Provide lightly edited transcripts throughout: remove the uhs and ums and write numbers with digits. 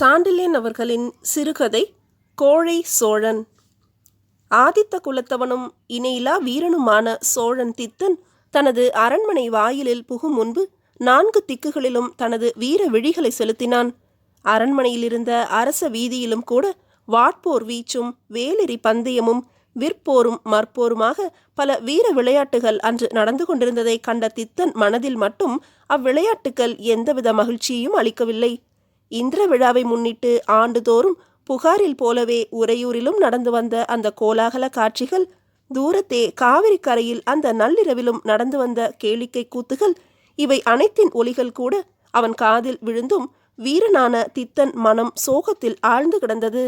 சாண்டில்யன் அவர்களின் சிறுகதை கோழை சோழன். ஆதித்த குலத்தவனும் இணையிலா வீரனுமான சோழன் தித்தன் தனது அரண்மனை வாயிலில் புகும் முன்பு 4 திக்குகளிலும் தனது வீர விழிகளை செலுத்தினான். அரண்மனையிலிருந்த அரச வீதியிலும் கூட வாட்போர் வீச்சும் வேலெறி பந்தயமும் விற்போரும் மற்போருமாக பல வீர விளையாட்டுகள் அன்று நடந்து கொண்டிருந்ததை கண்ட தித்தன் மனதில் மட்டும் அவ்விளையாட்டுகள் எந்தவித மகிழ்ச்சியையும் அளிக்கவில்லை. இந்திர விழாவை முன்னிட்டு ஆண்டுதோறும் புகாரில் போலவே உறையூரிலும் நடந்து வந்த அந்த கோலாகல காட்சிகள், தூரத்தே காவிரி கரையில் அந்த நள்ளிரவிலும் நடந்து வந்த கேளிக்கை கூத்துகள், இவை அனைத்தின் ஒலிகள் கூட அவன் காதில் விழுந்தும் வீரனான தித்தன் மனம் சோகத்தில் ஆழ்ந்து கிடந்தது.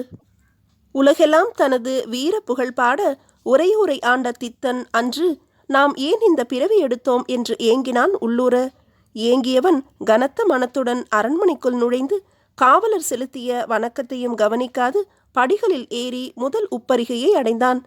உலகெல்லாம் தனது வீர புகழ் பாட உறையூரை ஆண்ட தித்தன் அன்று நாம் ஏன் இந்த பிறவி எடுத்தோம் என்று ஏங்கினான் உள்ளூர. ஏங்கியவன் கனத்த மனத்துடன் அரண்மனைக்குள் நுழைந்து காவலர் செலுத்திய வணக்கத்தையும் கவனிக்காது படிகளில் ஏறி முதல் உப்பரிகையை அடைந்தான்.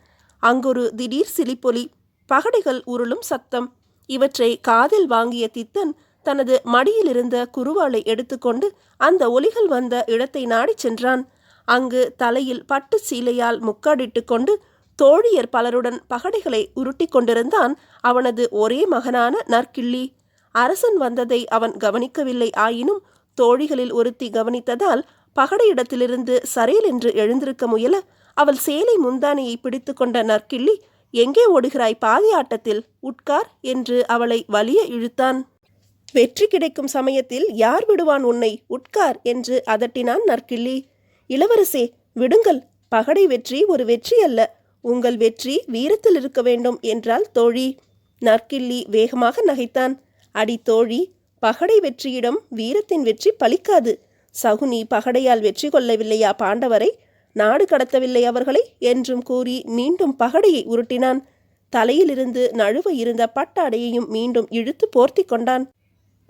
அங்கொரு திடீர் சிலிப்பொலி, பகடைகள் உருளும் சத்தம், இவற்றை காதில் வாங்கிய தித்தன் தனது மடியிலிருந்த குருவாளை எடுத்துக்கொண்டு அந்த ஒலிகள் வந்த இடத்தை நாடிச் சென்றான். அங்கு தலையில் பட்டு சீலையால் முக்காடிட்டு கொண்டு தோழியர் பலருடன் பகடைகளை உருட்டி கொண்டிருந்தான் அவனது ஒரே மகனான நற்கிள்ளி. அரசன் வந்ததை அவன் கவனிக்கவில்லை. ஆயினும் தோழிகளில் ஒருத்தி கவனித்ததால் பகடையிடத்திலிருந்து சரேல் என்று எழுந்திருக்க முயல அவள் சேலை முந்தானையை பிடித்து கொண்ட நற்கிள்ளி, எங்கே ஓடுகிறாய் பாதி ஆட்டத்தில், உட்கார் என்று அவளை வலிய இழுத்தான். வெற்றி கிடைக்கும் சமயத்தில் யார் விடுவான் உன்னை, உட்கார் என்று அதட்டினான் நற்கிள்ளி. இளவரசே விடுங்கள், பகடை வெற்றி ஒரு வெற்றி அல்ல, உங்கள் வெற்றி வீரத்தில் இருக்க வேண்டும் என்றாள் தோழி. நற்கிள்ளி வேகமாக நகைத்தான். அடி தோழி, பகடை வெற்றியிடம் வீரத்தின் வெற்றி பலிக்காது. சகுனி பகடையால் வெற்றி கொள்ளவில்லையா பாண்டவரை, நாடு கடத்தவில்லை அவர்களை என்றும் கூறி மீண்டும் பகடையை உருட்டினான். தலையிலிருந்து நழுவ இருந்த பட்டாடையையும் மீண்டும் இழுத்து போர்த்தி கொண்டான்.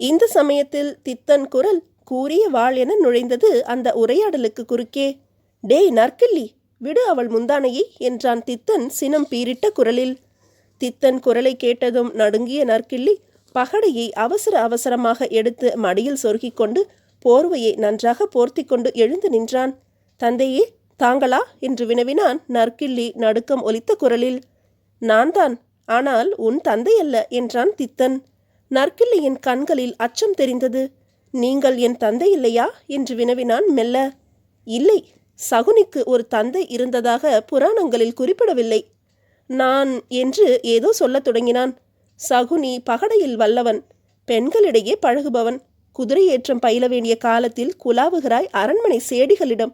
இந்த சமயத்தில் தித்தன் குரல் கூறிய வாள் என நுழைந்தது அந்த உரையாடலுக்கு குறுக்கே. டேய் நற்கிள்ளி, விடு அவள் முந்தானையை என்றான் தித்தன் சினம் பீரிட்ட குரலில். தித்தன் குரலை கேட்டதும் நடுங்கிய நற்கிள்ளி பகடையை அவசர அவசரமாக எடுத்து மடியில் சொருகிக் கொண்டு போர்வையை நன்றாக போர்த்தி கொண்டு எழுந்து நின்றான். தந்தையே, தாங்களா என்று வினவினான் நற்கிள்ளி நடுக்கம் ஒலித்த குரலில். நான் தான், ஆனால் உன் தந்தை அல்ல என்றான் தித்தன். நற்கிள்ளியின் கண்களில் அச்சம் தெரிந்தது. நீங்கள் என் தந்தை இல்லையா என்று வினவினான் மெல்ல. இல்லை, சகுனிக்கு ஒரு தந்தை இருந்ததாக புராணங்களில் குறிப்பிடவில்லை. நான் என்று ஏதோ சொல்லத் தொடங்கினான். சகுனி பகடையில் வல்லவன், பெண்களிடையே பழகுபவன், குதிரையேற்றம் பயில வேண்டிய காலத்தில் குலாவுகிறாய் அரண்மனை சேடிகளிடம்.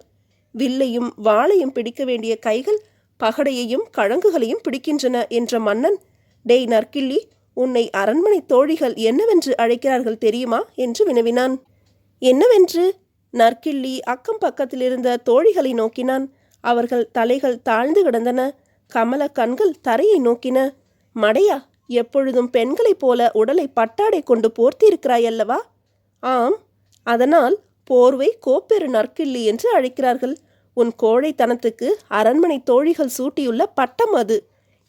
வில்லையும் வாளையும் பிடிக்க வேண்டிய கைகள் பகடையையும் கழங்குகளையும் பிடிக்கின்றன என்ற மன்னன், டேய் நற்கிள்ளி, உன்னை அரண்மனை தோழிகள் என்னவென்று அழைக்கிறார்கள் தெரியுமா என்று வினவினான். என்னவென்று? நற்கிள்ளி அக்கம் பக்கத்திலிருந்த தோழிகளை நோக்கினான். அவர்கள் தலைகள் தாழ்ந்து கிடந்தன. கமல கண்கள் தரையை நோக்கின. மடையா, எப்பொழுதும் பெண்களைப் போல உடலை பட்டாடை கொண்டு போர்த்தியிருக்கிறாயல்லவா? ஆம், அதனால் போர்வை கோப்பெரு நற்கிள்ளி என்று அழைக்கிறார்கள். உன் கோழைத்தனத்துக்கு அரண்மனை தோழிகள் சூட்டியுள்ள பட்டம் அது.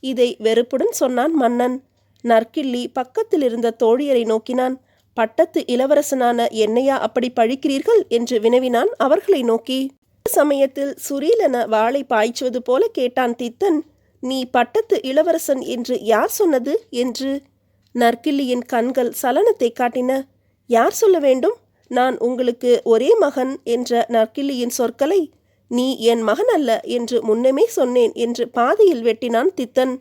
இதை வெறுப்புடன் சொன்னான் மன்னன். நற்கிள்ளி பக்கத்தில் இருந்த தோழியரை நோக்கினான். பட்டத்து இளவரசனான என்னையா அப்படி பழிக்கிறீர்கள் என்று வினவினான் அவர்களை நோக்கி. சமயத்தில் சுரீலென வாளை பாய்ச்சுவது போல கேட்டான் தித்தன், நீ பட்டத்து இளவரசன் என்று யார் சொன்னது என்று. நற்கிள்ளியின் கண்கள் சலனத்தை காட்டின. யார் சொல்ல வேண்டும்? நான் உங்களுக்கு ஒரே மகன் என்ற நற்கிள்ளியின் சொற்களை நீ என் மகன் அல்ல என்று முன்னமே சொன்னேன் என்று பாதியில் வெட்டினான் தித்தன்.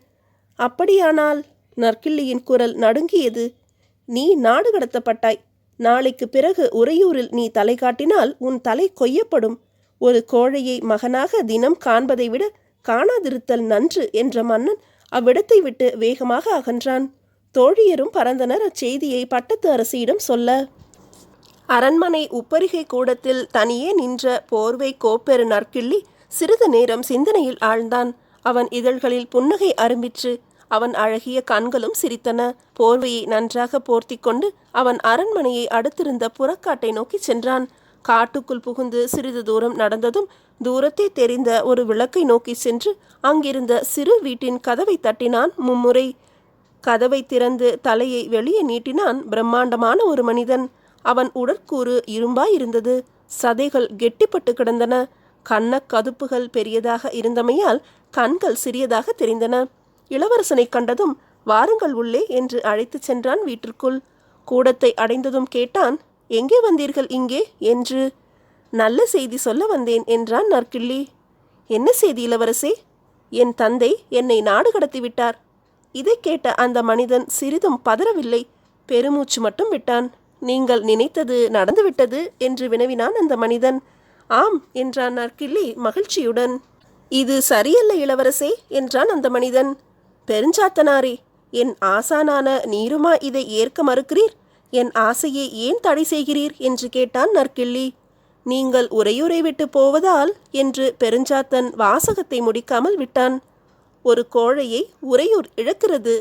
அப்படியானால்? நற்கிள்ளியின் குரல் நடுங்கியது. நீ நாடு கடத்தப்பட்டாய். நாளைக்கு பிறகு உறையூரில் நீ தலை காட்டினால் உன் தலை கொய்யப்படும். ஒரு கோழையை மகனாக தினம் காண்பதை விட காணாதிருத்தல் நன்று என்ற மன்னன் அவ்விடத்தை விட்டு வேகமாக அகன்றான். தோழியரும் பறந்தனர் அச்செய்தியை பட்டத்து அரசியிடம் சொல்ல. அரண்மனை உப்பரிகை கூடத்தில் தனியே நின்ற போர்வை கோப்பெரு நற்கிள்ளி சிறிது நேரம் சிந்தனையில் ஆழ்ந்தான். அவன் இதழ்களில் புன்னகை அரும்பிற்று. அவன் அழகிய கண்களும் சிரித்தன. போர்வையை நன்றாக போர்த்தி கொண்டு அவன் அரண்மனையை அடுத்திருந்த புறக்காட்டை நோக்கி சென்றான். காட்டுக்குள் புகுந்து சிறிது தூரம் நடந்ததும் தூரத்தே தெரிந்த ஒரு விளக்கை நோக்கி சென்று அங்கிருந்த சிறு வீட்டின் கதவை தட்டினான் மும்முறை. கதவை திறந்து தலையை வெளியே நீட்டினான் பிரம்மாண்டமான ஒரு மனிதன். அவன் உடற்கூறு இரும்பாயிருந்தது. சதைகள் கெட்டிப்பட்டு கிடந்தன. கன்னக்கதுப்புகள் பெரியதாக இருந்தமையால் கண்கள் சிறியதாக தெரிந்தன. இளவரசனை கண்டதும் வாருங்கள் உள்ளே என்று அழைத்துச் சென்றான் வீட்டிற்குள். கூடத்தை அடைந்ததும் கேட்டான், எங்கே வந்தீர்கள் இங்கே என்று. நல்ல செய்தி சொல்ல வந்தேன் என்றான் நற்கிள்ளி. என்ன செய்தி இளவரசே? என் தந்தை என்னை நாடு கடத்திவிட்டார். இதை கேட்ட அந்த மனிதன் சிறிதும் பதறவில்லை, பெருமூச்சு மட்டும் விட்டான். நீங்கள் நினைத்தது நடந்துவிட்டது என்று வினவினான் அந்த மனிதன். ஆம் என்றான் நற்கிள்ளி மகிழ்ச்சியுடன். இது சரியல்ல இளவரசே என்றான் அந்த மனிதன். பெருஞ்சாத்தனாரே, என் ஆசானான நீருமா இதை ஏற்க மறுக்கிறீர்? என் ஆசையை ஏன் தடை செய்கிறீர் என்று கேட்டான் நற்கிள்ளி. நீங்கள் உறையூரை விட்டு போவதால் என்று பெருஞ்சாத்தன் வாசகத்தை முடிக்காமல் விட்டான். ஒரு கோழையை உறையூர் இழக்கிறது.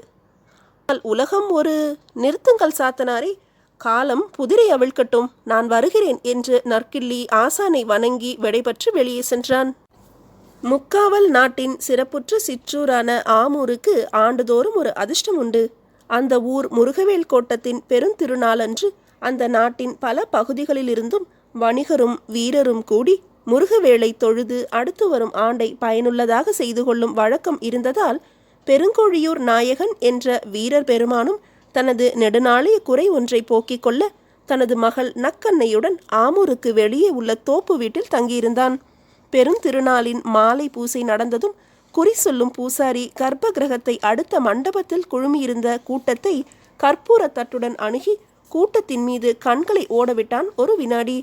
உலகம் ஒரு நிறுத்துங்கள் சாத்தனாரே, காலம் புதிரை அவிழ்க்கட்டும், நான் வருகிறேன் என்று நற்கிள்ளி ஆசானை வணங்கி விடைபெற்று வெளியே சென்றான். முக்காவல் நாட்டின் சிறப்புற்ற சிற்றூரான ஆமூருக்கு ஆண்டுதோறும் ஒரு அதிர்ஷ்டம் உண்டு. அந்த ஊர் முருகவேல் கோட்டத்தின் பெருந்திருநாளன்று அந்த நாட்டின் பல பகுதிகளிலிருந்தும் வணிகரும் வீரரும் கூடி முருகவேளை தொழுது அடுத்து வரும் ஆண்டை பயனுள்ளதாக செய்து கொள்ளும் வழக்கம் இருந்ததால் பெருங்கோழியூர் நாயகன் என்ற வீரர் பெருமானும் தனது நெடுநாளைய குறை ஒன்றை போக்கிக் கொள்ள தனது மகள் நக்கண்ணையுடன் ஆமூருக்கு வெளியே உள்ள தோப்பு வீட்டில் தங்கியிருந்தான். பெருந்திருநாளின் மாலை பூசை நடந்ததும் குறி சொல்லும் பூசாரி கர்ப்ப கிரகத்தை அடுத்த மண்டபத்தில் குழுமியிருந்த கூட்டத்தை கற்பூரத்தட்டுடன் அணுகி கூட்டத்தின் மீது கண்களை ஓடவிட்டான் ஒரு வினாடி.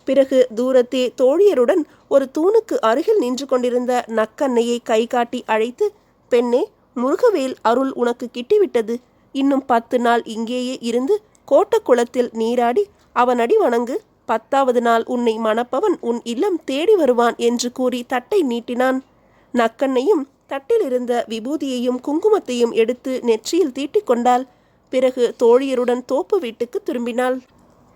பிறகு தூரத்தே தோழியருடன் ஒரு தூணுக்கு அருகில் நின்று கொண்டிருந்த நக்கண்ணையை கை காட்டி அழைத்து, பெண்ணே, முருகவேல் அருள் உனக்கு கிட்டிவிட்டது. இன்னும் 10 நாள் இங்கேயே இருந்து கோட்டக்குளத்தில் நீராடி அவனடி வணங்கு. 10வது நாள் உன்னை மணப்பவன் உன் இல்லம் தேடி வருவான் என்று கூறி தட்டை நீட்டினான். நக்கண்ணையும் தட்டில் இருந்த விபூதியையும் குங்குமத்தையும் எடுத்து நெற்றியில் தீட்டிக் கொண்டாள். பிறகு தோழியருடன் தோப்பு வீட்டுக்கு திரும்பினாள்.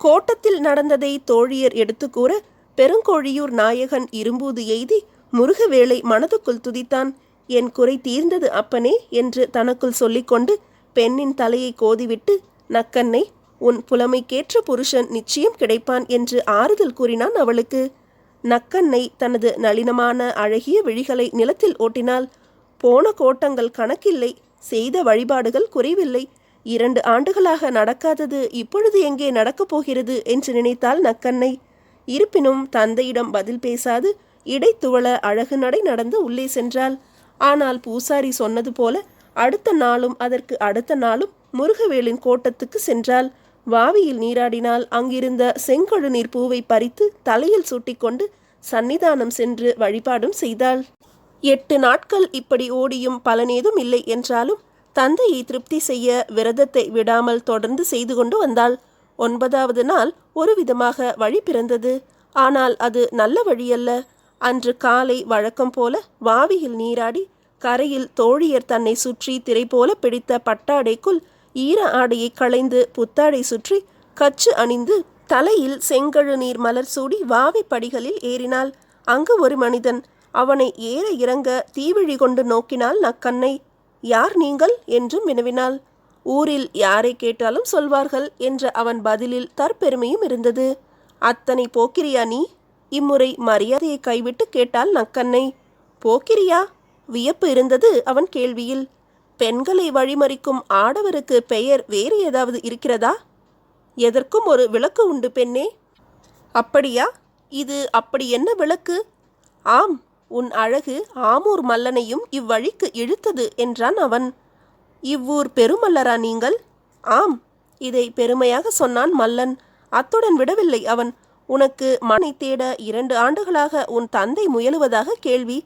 கோட்டத்தில் நடந்ததை தோழியர் எடுத்து கூற பெருங்கோழியூர் நாயகன் இரும்பூது எய்தி முருகவேளை மனதுக்குள் துதித்தான். என் குறை தீர்ந்தது அப்பனே என்று தனக்குள் சொல்லிக்கொண்டு பெண்ணின் தலையை கோதிவிட்டு, நக்கண்ணை, உன் புலமைக்கேற்ற புருஷன் நிச்சயம் கிடைப்பான் என்று ஆறுதல் கூறினான் அவளுக்கு. நக்கண்ணை தனது நளினமான அழகிய விழிகளை நிலத்தில் ஓட்டினாள். போன கோட்டங்கள் கணக்கில்லை, செய்த வழிபாடுகள் குறைவில்லை. 2 ஆண்டுகளாக நடக்காதது இப்பொழுது எங்கே நடக்கப் போகிறது என்று நினைத்தாள் நக்கண்ணை. இருப்பினும் தந்தையிடம் பதில் பேசாது இடைத்துவள அழகு நடை நடந்து உள்ளே சென்றாள். ஆனால் பூசாரி சொன்னது போல அடுத்த நாளும் அதற்கு அடுத்த நாளும் முருகவேலின் கோட்டத்துக்கு சென்றாள். வாவியில் நீராடினால் அங்கிருந்த செங்கழு நீர் பூவை பறித்து தலையில் சூட்டிக்கொண்டு சன்னிதானம் சென்று வழிபாடும் செய்தாள். 8 நாட்கள் இப்படி ஓடியும் பலனேதும் இல்லை என்றாலும் தந்தையை திருப்தி செய்ய விரதத்தை விடாமல் தொடர்ந்து செய்து கொண்டு வந்தாள். 9வது நாள் ஒரு விதமாக வழி பிறந்தது. ஆனால் அது நல்ல வழியல்ல. அன்று காலை வழக்கம் போல வாவியில் நீராடி கரையில் தோழியர் தன்னை சுற்றி திரை போல பிடித்த பட்டாடைக்குள் ஈர ஆடையை களைந்து புத்தாடை சுற்றி கச்சு அணிந்து தலையில் செங்கழு நீர் மலர் சூடி வாவி படிகளில் ஏறினாள். அங்கு ஒரு மனிதன். அவனை ஏற இறங்க தீவிழி கொண்டு நோக்கினாள் நக்கண்ணை. யார் நீங்கள் என்றும் வினவினாள். ஊரில் யாரை கேட்டாலும் சொல்வார்கள் என்ற அவன் பதிலில் தற்பெருமையும் இருந்தது. அத்தனை போக்கிரியா நீ? இம்முறை மரியாதையை கைவிட்டு கேட்டாள் நக்கண்ணை. போக்கிரியா? வியப்பு இருந்தது அவன் கேள்வியில். பெண்களை வழிமறிக்கும் ஆடவருக்கு பெயர் வேறு ஏதாவது இருக்கிறதா? எதற்கும் ஒரு விளக்கு உண்டு பெண்ணே. அப்படியா? இது அப்படி என்ன விளக்கு? ஆம், உன் அழகு ஆமூர் மல்லனையும் இவ்வழிக்கு இழுத்தது என்றான் அவன். இவ்வூர் பெருமல்லரா நீங்கள்? ஆம், இதை பெருமையாக சொன்னான் மல்லன். அத்துடன் விடவில்லை அவன். உனக்கு மனை தேட 2 ஆண்டுகளாக உன் தந்தை முயலுவதாக கேள்வி.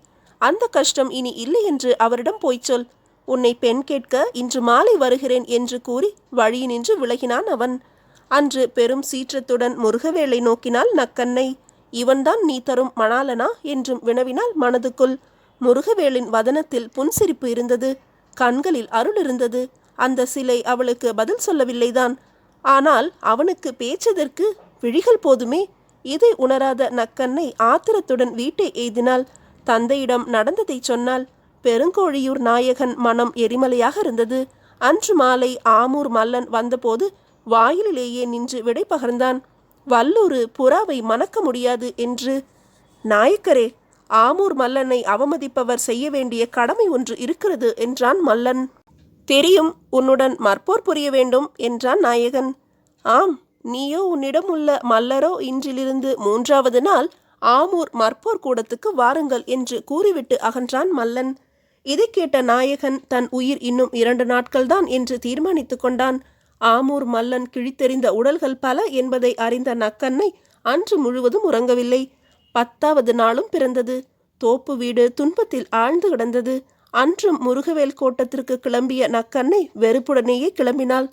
அந்த கஷ்டம் இனி இல்லை என்று அவரிடம் போய்ச் சொல். உன்னை பெண் கேட்க இன்று மாலை வருகிறேன் என்று கூறி வழியினின்று விலகினான் அவன். அன்று பெரும் சீற்றத்துடன் முருகவேளை நோக்கினாள் நக்கண்ணை. இவன்தான் நீ தரும் மணாலனா என்றும் வினவினாள் மனதுக்குள். முருகவேளின் வதனத்தில் புன்சிரிப்பு இருந்தது, கண்களில் அருள் இருந்தது. அந்த சிலை அவளுக்கு பதில் சொல்லவில்லைதான். ஆனால் அவனுக்கு பேச்சதற்கு விழிகள் போதுமே. இதை உணராத நக்கண்ணை ஆத்திரத்துடன் வீட்டை எய்தினாள். தந்தையிடம் நடந்ததை சொன்னாள். பெருங்கோழியூர் நாயகன் மனம் எரிமலையாக இருந்தது. அன்று மாலை ஆமூர் மல்லன் வந்தபோது வாயிலேயே நின்று விடை பகர்ந்தான். வல்லூரு புறாவை மணக்க முடியாது என்று. நாயக்கரே, ஆமூர் மல்லனை அவமதிப்பவர் செய்ய வேண்டிய கடமை ஒன்று இருக்கிறது என்றான் மல்லன். தெரியும், உன்னுடன் மற்போர் புரிய வேண்டும் என்றான் நாயகன். ஆம், நீயோ உன்னிடம் உள்ள மல்லரோ இன்றிலிருந்து 3வது நாள் ஆமூர் மற்போர் கூடத்துக்கு வாருங்கள் என்று கூறிவிட்டு அகன்றான் மல்லன். இதை கேட்ட நாயகன் தன் உயிர் இன்னும் 2 நாட்கள்தான் என்று தீர்மானித்து கொண்டான். ஆமூர் மல்லன் கிழித்தெறிந்த உடல்கள் பல என்பதை அறிந்த நக்கண்ணை அன்று முழுவதும் உறங்கவில்லை. 10வது நாளும் பிறந்தது. தோப்பு வீடு துன்பத்தில் ஆழ்ந்து கிடந்தது. அன்றும் முருகவேல் கோட்டத்திற்கு கிளம்பிய நக்கண்ணை வெறுப்புடனேயே கிளம்பினாள்.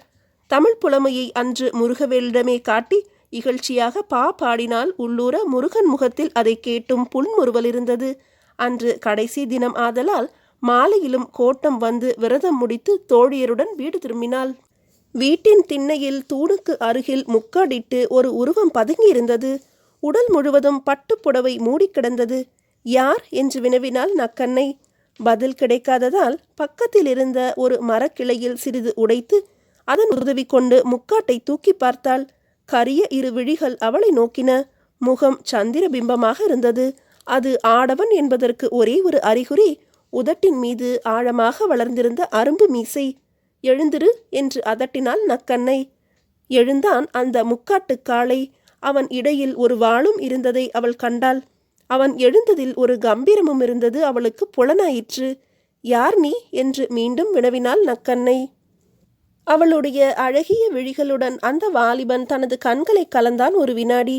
தமிழ் புலமையை அன்று முருகவேலிடமே காட்டி இகழ்ச்சியாக பாடினால் உள்ளூர முருகன் முகத்தில் அதை கேட்டும் புன்முறுவல் இருந்தது. அன்று கடைசி தினம் ஆதலால் மாலையிலும் கோட்டம் வந்து விரதம் முடித்து தோழியருடன் வீடு திரும்பினாள். வீட்டின் திண்ணையில் தூணுக்கு அருகில் முக்காடிட்டு ஒரு உருவம் பதுங்கியிருந்தது. உடல் முழுவதும் பட்டுப்புடவை மூடி கிடந்தது. யார் என்று வினவினாள் நக்கண்ணை. பதில் கிடைக்காததால் பக்கத்தில் இருந்த ஒரு மரக்கிளையில் சிறிது உடைத்து அதன் உதவி கொண்டு முக்காட்டை தூக்கி பார்த்தாள். கரிய 2 விழிகள் அவளை நோக்கின. முகம் சந்திர பிம்பமாக இருந்தது. அது ஆடவன் என்பதற்கு ஒரே ஒரு அறிகுறி உதட்டின் மீது ஆழமாக வளர்ந்திருந்த அரும்பு மீசை. எழுந்திரு என்று அதட்டினாள் நக்கண்ணை. எழுந்தான் அந்த முக்காட்டு காளை. அவன் இடையில் ஒரு வாளும் இருந்ததை அவள் கண்டாள். அவன் எழுந்ததில் ஒரு கம்பீரமும் இருந்தது அவளுக்கு புலனாயிற்று. யார் நீ என்று மீண்டும் வினவினாள் நக்கண்ணை. அவளுடைய அழகிய விழிகளுடன் அந்த வாலிபன் தனது கண்களை கலந்தான் ஒரு வினாடி.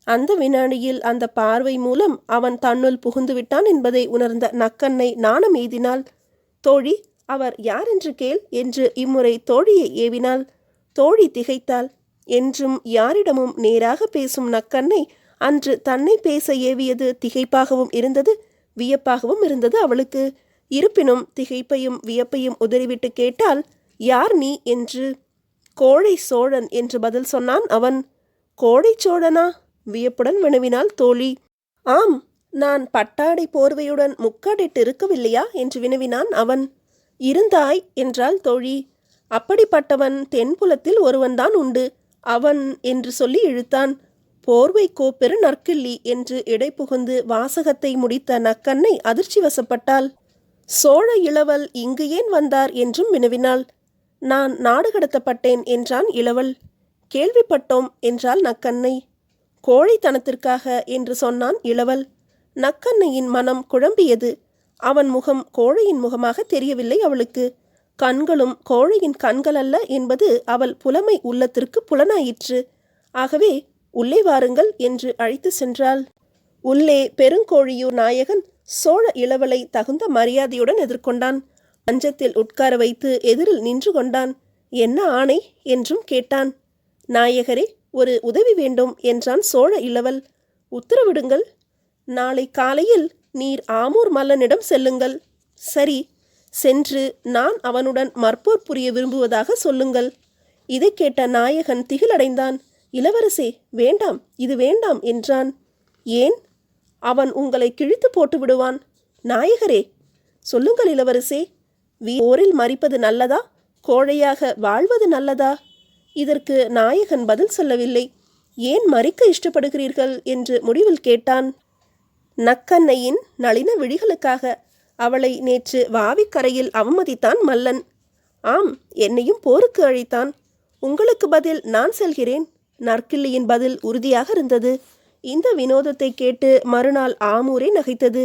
அந்த வினாடியில் அந்த பார்வை மூலம் அவன் தன்னுள் புகுந்து விட்டான் என்பதை உணர்ந்த நக்கண்ணை நாணம் எய்தினாள். தோழி, அவர் யார் என்று கேள் என்று இம்முறை தோழியை ஏவினாள். தோழி திகைத்தாள். என்றும் யாரிடமும் நேராக பேசும் நக்கண்ணை அன்று தன்னை பேச ஏவியது திகைப்பாகவும் இருந்தது, வியப்பாகவும் இருந்தது அவளுக்கு. இருப்பினும் திகைப்பையும் வியப்பையும் உதறிவிட்டு கேட்டாள், யார் நீ என்று. கோழை சோழன் என்று பதில் சொன்னான் அவன். கோழை சோழனா? வியப்புடன் வினவினாள் தோழி. ஆம், நான் பட்டாடை போர்வையுடன் முக்காடிட்டு இருக்கவில்லையா என்று வினவினான் அவன். இருந்தாய் என்றாள் தோழி. அப்படிப்பட்டவன் தென்புலத்தில் ஒருவன்தான் உண்டு. அவன் என்று சொல்லி இழுத்தான். போர்வை கோப்பெரு நற்கிள்ளி என்று இடை புகுந்து வாசகத்தை முடித்த நக்கண்ணை அதிர்ச்சி வசப்பட்டாள். சோழ இளவல் இங்கு ஏன் வந்தார் என்றும் வினவினாள். நான் நாடு கடத்தப்பட்டேன் என்றான் இளவல். கேள்விப்பட்டோம் என்றாள் நக்கண்ணை. கோழைத்தனத்திற்காக என்று சொன்னான் இளவல். நக்கண்ணையின் மனம் குழம்பியது. அவன் முகம் கோழையின் முகமாக தெரியவில்லை அவளுக்கு. கண்களும் கோழையின் கண்கள் அல்ல என்பது அவள் புலமை உள்ளத்திற்கு புலனாயிற்று. ஆகவே உள்ளே வாருங்கள் என்று அழைத்து சென்றாள். உள்ளே பெருங்கோழியூர் நாயகன் சோழ இளவலை தகுந்த மரியாதையுடன் எதிர்கொண்டான். மஞ்சத்தில் உட்கார வைத்து எதிரில் நின்று கொண்டான். என்ன ஆணை என்றும் கேட்டான். நாயகரே, ஒரு உதவி வேண்டும் என்றான் சோழ இளவல். உத்தரவிடுங்கள். நாளை காலையில் நீர் ஆமூர் மல்லனிடம் செல்லுங்கள். சரி, சென்று நான் அவனுடன் மற்போர் புரிய விரும்புவதாக சொல்லுங்கள். இதை கேட்ட நாயகன் திகிலடைந்தான். இளவரசே, வேண்டாம், இது வேண்டாம் என்றான். ஏன்? அவன் உங்களை கிழித்து போட்டு விடுவான். நாயகரே, சொல்லுங்கள் இளவரசே, போரில் மரிப்பது நல்லதா, கோழையாக வாழ்வது நல்லதா? இதற்கு நாயகன் பதில் சொல்லவில்லை. ஏன் மரிக்க இஷ்டப்படுகிறீர்கள் என்று முடிவில் கேட்டான். நக்கண்ணையின் நளின விழிகளுக்காக. அவளை நேற்று வாவிக்கரையில் அவமதித்தான் மல்லன். ஆம், என்னையும் போருக்கு அழைத்தான். உங்களுக்கு பதில் நான் செல்கிறேன். நற்கிள்ளியின் பதில் உறுதியாக இருந்தது. இந்த வினோதத்தை கேட்டு மறுநாள் ஆமூரே நகைத்தது.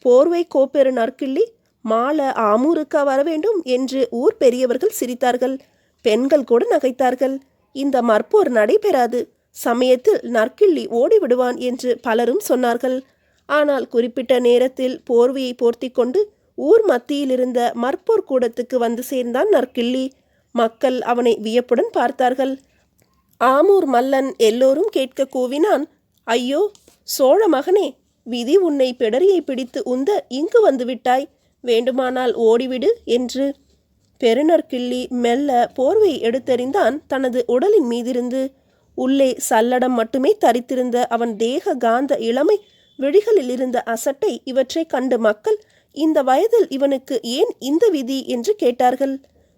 போர்வை கோப்பெரு நற்கிள்ளி மாள ஆமூருக்கா வர வேண்டும் என்று ஊர் பெரியவர்கள் சிரித்தார்கள். பெண்கள் கூட நகைத்தார்கள். இந்த மற்போர் நடைபெறாது, சமயத்தில் நற்கிள்ளி ஓடிவிடுவான் என்று பலரும் சொன்னார்கள். ஆனால் குறிப்பிட்ட நேரத்தில் போர்வையை போர்த்தி கொண்டு ஊர் மத்தியில் இருந்த மற்போர் கூடத்துக்கு வந்து சேர்ந்தான் நற்கிள்ளி. மக்கள் அவனை வியப்புடன் பார்த்தார்கள். ஆமூர் மல்லன் எல்லோரும் கேட்க கூவினான், ஐயோ சோழ மகனே, விதி உன்னை பிடரியை பிடித்து உந்த இங்கு வந்து விட்டாய், வேண்டுமானால் ஓடிவிடு என்று. பெருநற்கிள்ளி மெல்ல போர்வை எடுத்தெறிந்தான் தனது உடலின் மீதிருந்து. உள்ளே சல்லடம் மட்டுமே தரித்திருந்த அவன் தேக காந்த இளமை விழிகளில் இருந்த அசட்டை இவற்றை கண்டு மக்கள் இந்த வயதில் இவனுக்கு ஏன் இந்த விதி என்று கேட்டார்கள்.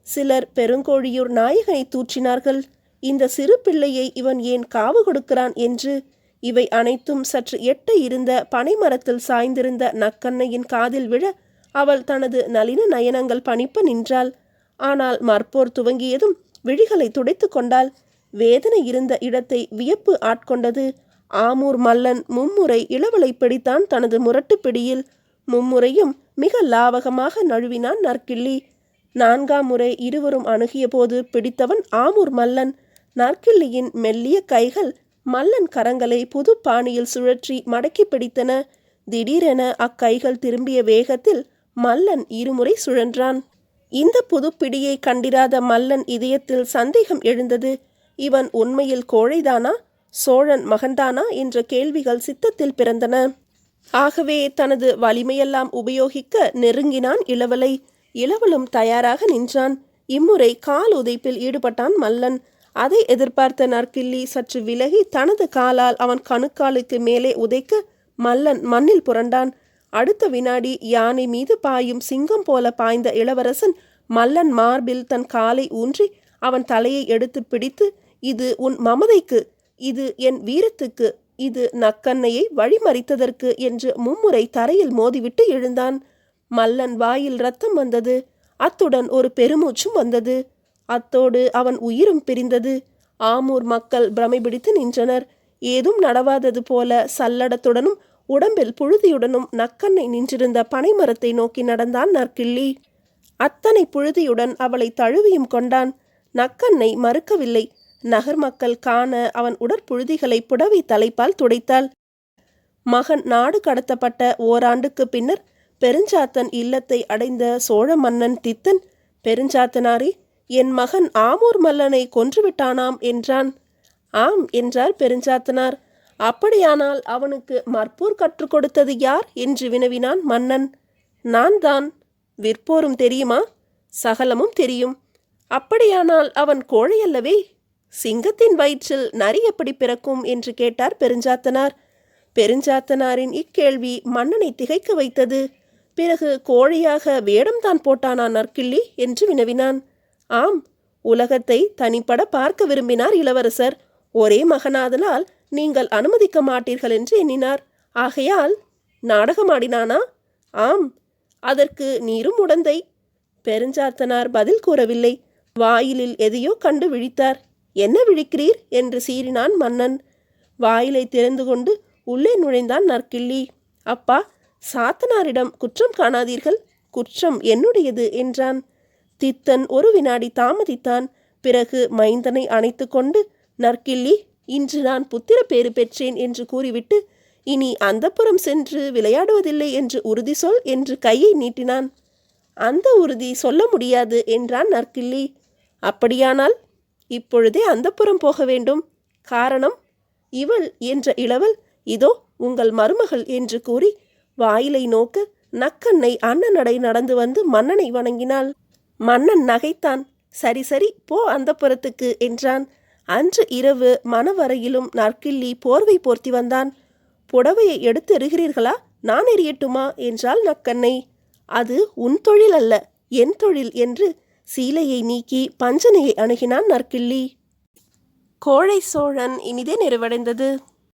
சிலர் பெருங்கோழியூர் நாயகனை தூற்றினார்கள். இந்த சிறு பிள்ளையை இவன் ஏன் காவு கொடுக்கிறான் என்று. இவை அனைத்தும் சற்று எட்ட இருந்த பனைமரத்தில் சாய்ந்திருந்த நக்கண்ணையின் காதில் விழ அவள் தனது நளின நயனங்கள் பணிப்ப நின்றாள். ஆனால் மற்போர் துவங்கியதும் விழிகளை துடைத்து கொண்டாள். வேதனை இருந்த இடத்தை வியப்பு ஆட்கொண்டது. ஆமூர் மல்லன் மும்முறை இளவலை பிடித்தான் தனது முரட்டு பிடியில். மும்முறையும் மிக லாவகமாக நழுவினான் நற்கிள்ளி. 4ஆம் முறை இருவரும் அணுகிய போது பிடித்தவன் ஆமூர் மல்லன். நற்கிள்ளியின் மெல்லிய கைகள் மல்லன் கரங்களை புது பாணியில் சுழற்றி மடக்கி பிடித்தன. திடீரென அக்கைகள் திரும்பிய வேகத்தில் மல்லன் இருமுறை சுழன்றான். இந்த புது பிடியை கண்டிராத மல்லன் இதயத்தில் சந்தேகம் எழுந்தது. இவன் உண்மையில் கோழைதானா, சோழன் மகன்தானா என்ற கேள்விகள் சித்தத்தில் பிறந்தன. ஆகவே தனது வலிமையெல்லாம் உபயோகிக்க நெருங்கினான் இளவலை. இளவலும் தயாராக நின்றான். இம்முறை கால் உதைப்பில் ஈடுபட்டான் மல்லன். அதை எதிர்பார்த்த நற்கிள்ளி சற்று விலகி தனது காலால் அவன் கணுக்காலுக்கு மேலே உதைக்க மல்லன் மண்ணில் புரண்டான். அடுத்த வினாடி யானை மீது பாயும் சிங்கம் போல பாய்ந்த இளவரசன் மல்லன் மார்பில் தன் காலை ஊன்றி அவன் தலையை எடுத்து பிடித்து, இது உன் மமதைக்கு, இது என் வீரத்துக்கு, இது நக்கண்ணையை வழிமறித்ததற்கு என்று மும்முறை தரையில் மோதிவிட்டு எழுந்தான். மல்லன் வாயில் இரத்தம் வந்தது. அத்துடன் ஒரு பெருமூச்சும் வந்தது. அத்தோடு அவன் உயிரும் பிரிந்தது. ஆமூர் மக்கள் பிரமை பிடித்து நின்றனர். ஏதும் நடவாதது போல சல்லடத்துடனும் உடம்பில் புழுதியுடனும் நக்கண்ணை நின்றிருந்த பனைமரத்தை நோக்கி நடந்தான் நற்கிள்ளி. அத்தனை புழுதியுடன் அவளை தழுவியும் கொண்டான். நக்கண்ணை மறுக்கவில்லை. நகர் மக்கள் காண அவன் உடற்புழுதிகளை புடவை தலைப்பால் துடைத்தாள். மகன் நாடு கடத்தப்பட்ட ஓராண்டுக்கு பின்னர் பெருஞ்சாத்தன் இல்லத்தை அடைந்த சோழ மன்னன் தித்தன், பெருஞ்சாத்தனாரே, என் மகன் ஆமூர் மல்லனை கொன்றுவிட்டானாம் என்றான். ஆம் என்றார் பெருஞ்சாத்தனார். அப்படியானால் அவனுக்கு மற்போர் கற்றுக் கொடுத்தது யார் என்று வினவினான் மன்னன். நான் தான். விற்போரும் தெரியுமா? சகலமும் தெரியும். அப்படியானால் அவன் கோழையல்லவே? சிங்கத்தின் வயிற்றில் நரி எப்படி பிறக்கும் என்று கேட்டார் பெருஞ்சாத்தனார். பெருஞ்சாத்தனாரின் இக்கேள்வி மன்னனை திகைக்க வைத்தது. பிறகு கோழையாக வேடம்தான் போட்டானா நற்கிள்ளி என்று வினவினான். ஆம், உலகத்தை தனிப்பட பார்க்க விரும்பினார் இளவரசர். ஒரே மகனாதலால் நீங்கள் அனுமதிக்க மாட்டீர்கள் என்று எண்ணினார். ஆகையால் நாடகமாடினானா? ஆம். அதற்கு நீரும் உடந்தை. பெருஞ்சாத்தனார் பதில் கூறவில்லை. வாயிலில் எதையோ கண்டு விழித்தார். என்ன விழிக்கிறீர் என்று சீறினான் மன்னன். வாயிலை திறந்து கொண்டு உள்ளே நுழைந்தான் நற்கிள்ளி. அப்பா, சாத்தனாரிடம் குற்றம் காணாதீர்கள், குற்றம் என்னுடையது என்றான். தித்தன் ஒரு வினாடி தாமதித்தான். பிறகு மைந்தனை அணைத்து கொண்டு, நற்கிள்ளி, இன்று நான் புத்திர பேறு பெற்றேன் என்று கூறிவிட்டு, இனி அந்தப்புறம் சென்று விளையாடுவதில்லை என்று உறுதி சொல் என்று கையை நீட்டினான். அந்த உறுதி சொல்ல முடியாது என்றான் நற்கிள்ளி. அப்படியானால் இப்பொழுதே அந்தப்புறம் போக வேண்டும். காரணம்? இவள் என்ற இளவல் இதோ உங்கள் மருமகள் என்று கூறி வாயிலை நோக்க நக்கண்ணை அண்ணனடை நடந்து வந்து மன்னனை வணங்கினாள். மன்னன் நகைத்தான். சரி சரி, போ அந்தப்புறத்துக்கு என்றான். அன்று இரவு மணவரையிலும் நற்கிள்ளி போர்வை போர்த்தி வந்தான். புடவையை எடுத்து எறிகிறீர்களா, நான் எறியட்டுமா என்றாள் நக்கண்ணை. அது உன் தொழில் அல்ல, என் தொழில் என்று சீலையை நீக்கி பஞ்சனையை அணுகினான் நற்கிள்ளி. கோழை சோழன் இனிதே நிறைவடைந்தது.